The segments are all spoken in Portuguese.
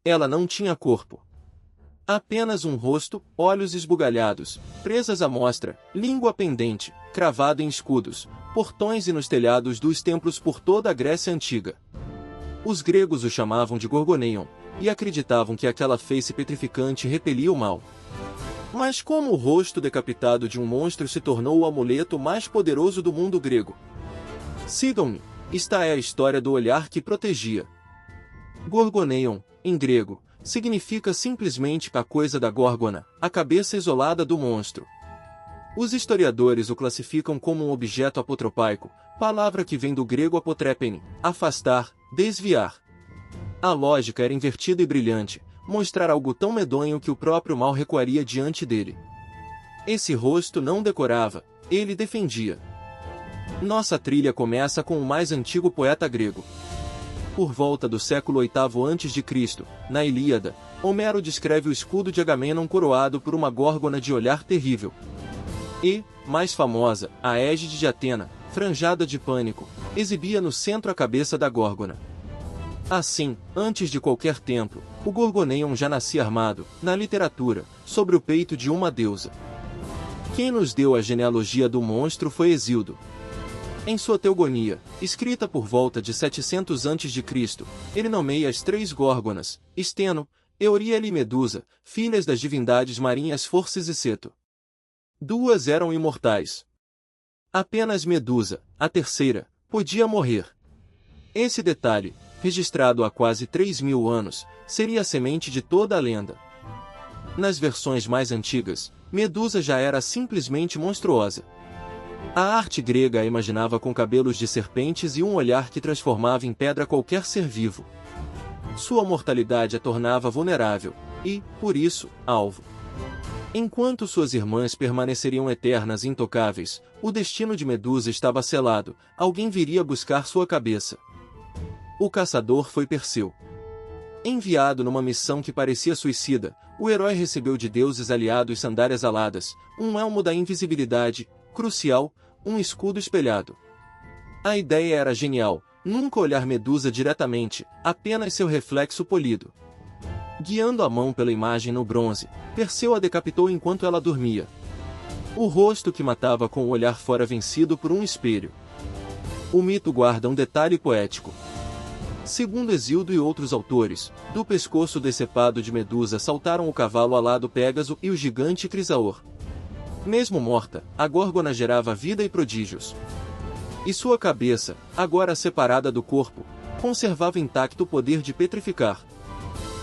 Ela não tinha corpo. Apenas um rosto, olhos esbugalhados, presas à mostra, língua pendente, cravada em escudos, portões e nos telhados dos templos por toda a Grécia Antiga. Os gregos o chamavam de Gorgoneion, e acreditavam que aquela face petrificante repelia o mal. Mas como o rosto decapitado de um monstro se tornou o amuleto mais poderoso do mundo grego? Sigam-me, esta é a história do olhar que protegia. Gorgoneion, em grego, significa simplesmente a coisa da górgona, a cabeça isolada do monstro. Os historiadores o classificam como um objeto apotropaico, palavra que vem do grego apotrepene, afastar, desviar. A lógica era invertida e brilhante, mostrar algo tão medonho que o próprio mal recuaria diante dele. Esse rosto não decorava, ele defendia. Nossa trilha começa com o mais antigo poeta grego. Por volta do século VIII a.C., na Ilíada, Homero descreve o escudo de Agamenon coroado por uma górgona de olhar terrível. E, mais famosa, a égide de Atena, franjada de pânico, exibia no centro a cabeça da górgona. Assim, antes de qualquer templo, o Gorgoneion já nascia armado, na literatura, sobre o peito de uma deusa. Quem nos deu a genealogia do monstro foi Hesíodo. Em sua Teogonia, escrita por volta de 700 a.C., ele nomeia as três górgonas, Steno, Euríale e Medusa, filhas das divindades marinhas Forces e Ceto. Duas eram imortais. Apenas Medusa, a terceira, podia morrer. Esse detalhe, registrado há quase 3.000 anos, seria a semente de toda a lenda. Nas versões mais antigas, Medusa já era simplesmente monstruosa. A arte grega a imaginava com cabelos de serpentes e um olhar que transformava em pedra qualquer ser vivo. Sua mortalidade a tornava vulnerável, e, por isso, alvo. Enquanto suas irmãs permaneceriam eternas e intocáveis, o destino de Medusa estava selado, alguém viria buscar sua cabeça. O caçador foi Perseu. Enviado numa missão que parecia suicida, o herói recebeu de deuses aliados sandálias aladas, um elmo da invisibilidade, crucial, um escudo espelhado. A ideia era genial, nunca olhar Medusa diretamente, apenas seu reflexo polido. Guiando a mão pela imagem no bronze, Perseu a decapitou enquanto ela dormia. O rosto que matava com o olhar fora vencido por um espelho. O mito guarda um detalhe poético. Segundo Hesíodo e outros autores, do pescoço decepado de Medusa saltaram o cavalo alado Pégaso e o gigante Crisaor. Mesmo morta, a górgona gerava vida e prodígios. E sua cabeça, agora separada do corpo, conservava intacto o poder de petrificar.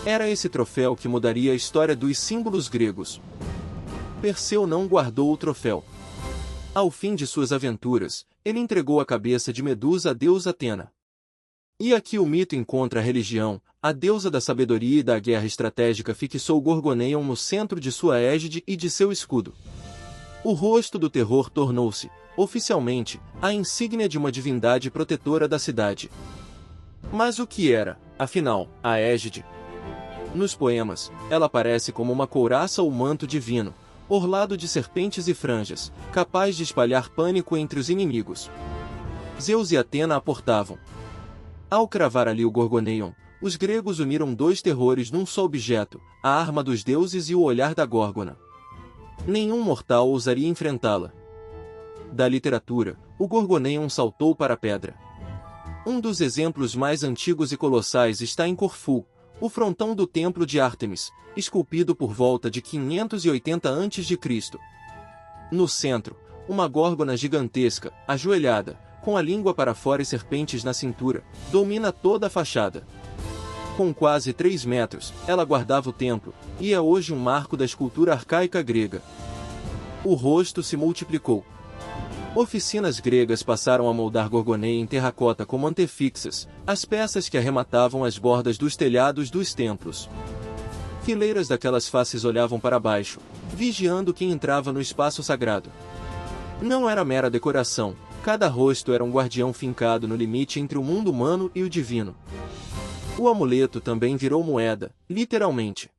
Era esse troféu que mudaria a história dos símbolos gregos. Perseu não guardou o troféu. Ao fim de suas aventuras, ele entregou a cabeça de Medusa à deusa Atena. E aqui o mito encontra a religião, a deusa da sabedoria e da guerra estratégica fixou Gorgoneion no centro de sua égide e de seu escudo. O rosto do terror tornou-se, oficialmente, a insígnia de uma divindade protetora da cidade. Mas o que era, afinal, a égide? Nos poemas, ela aparece como uma couraça ou manto divino, orlado de serpentes e franjas, capaz de espalhar pânico entre os inimigos. Zeus e Atena a portavam. Ao cravar ali o Gorgoneion, os gregos uniram dois terrores num só objeto, a arma dos deuses e o olhar da górgona. Nenhum mortal ousaria enfrentá-la. Da literatura, o Gorgoneion saltou para a pedra. Um dos exemplos mais antigos e colossais está em Corfu, o frontão do templo de Ártemis, esculpido por volta de 580 a.C. No centro, uma górgona gigantesca, ajoelhada, com a língua para fora e serpentes na cintura, domina toda a fachada. Com quase 3 metros, ela guardava o templo, e é hoje um marco da escultura arcaica grega. O rosto se multiplicou. Oficinas gregas passaram a moldar Gorgoneia em terracota como antefixas, as peças que arrematavam as bordas dos telhados dos templos. Fileiras daquelas faces olhavam para baixo, vigiando quem entrava no espaço sagrado. Não era mera decoração, cada rosto era um guardião fincado no limite entre o mundo humano e o divino. O amuleto também virou moeda, literalmente.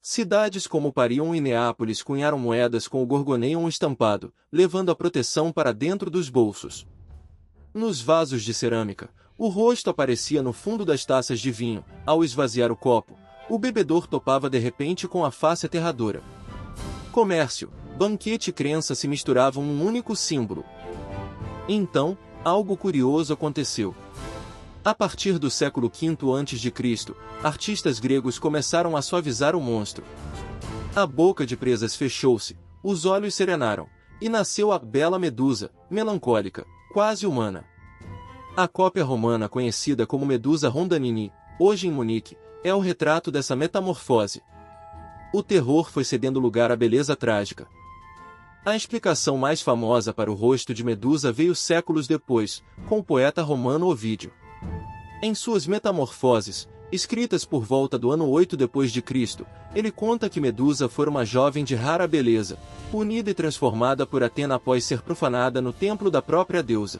Cidades como Parion e Neápolis cunharam moedas com o Gorgoneion estampado, levando a proteção para dentro dos bolsos. Nos vasos de cerâmica, o rosto aparecia no fundo das taças de vinho, ao esvaziar o copo, O bebedor topava de repente com a face aterradora. Comércio, banquete e crença se misturavam num único símbolo. Então, algo curioso aconteceu. A partir do século V a.C., artistas gregos começaram a suavizar o monstro. A boca de presas fechou-se, os olhos serenaram, e nasceu a bela Medusa, melancólica, quase humana. A cópia romana conhecida como Medusa Rondanini, hoje em Munique, é o retrato dessa metamorfose. O terror foi cedendo lugar à beleza trágica. A explicação mais famosa para o rosto de Medusa veio séculos depois, com o poeta romano Ovídio. Em suas Metamorfoses, escritas por volta do ano 8 d.C., ele conta que Medusa fora uma jovem de rara beleza, punida e transformada por Atena após ser profanada no templo da própria deusa.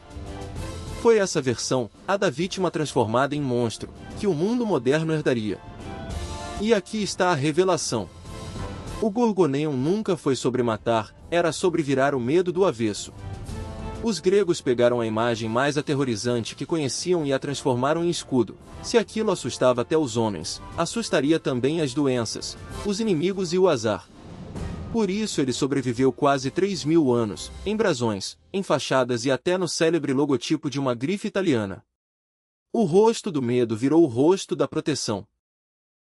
Foi essa versão, a da vítima transformada em monstro, que o mundo moderno herdaria. E aqui está a revelação. O Gorgoneion nunca foi sobre matar, era sobre virar o medo do avesso. Os gregos pegaram a imagem mais aterrorizante que conheciam e a transformaram em escudo. Se aquilo assustava até os homens, assustaria também as doenças, os inimigos e o azar. Por isso ele sobreviveu quase 3.000 anos, em brasões, em fachadas e até no célebre logotipo de uma grife italiana. O rosto do medo virou o rosto da proteção.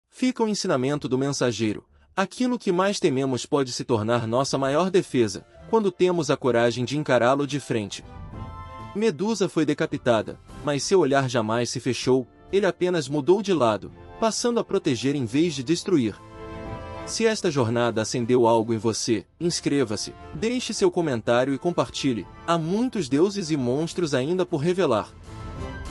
Fica o ensinamento do mensageiro. Aquilo que mais tememos pode se tornar nossa maior defesa, quando temos a coragem de encará-lo de frente. Medusa foi decapitada, mas seu olhar jamais se fechou, ele apenas mudou de lado, passando a proteger em vez de destruir. Se esta jornada acendeu algo em você, inscreva-se, deixe seu comentário e compartilhe. Há muitos deuses e monstros ainda por revelar.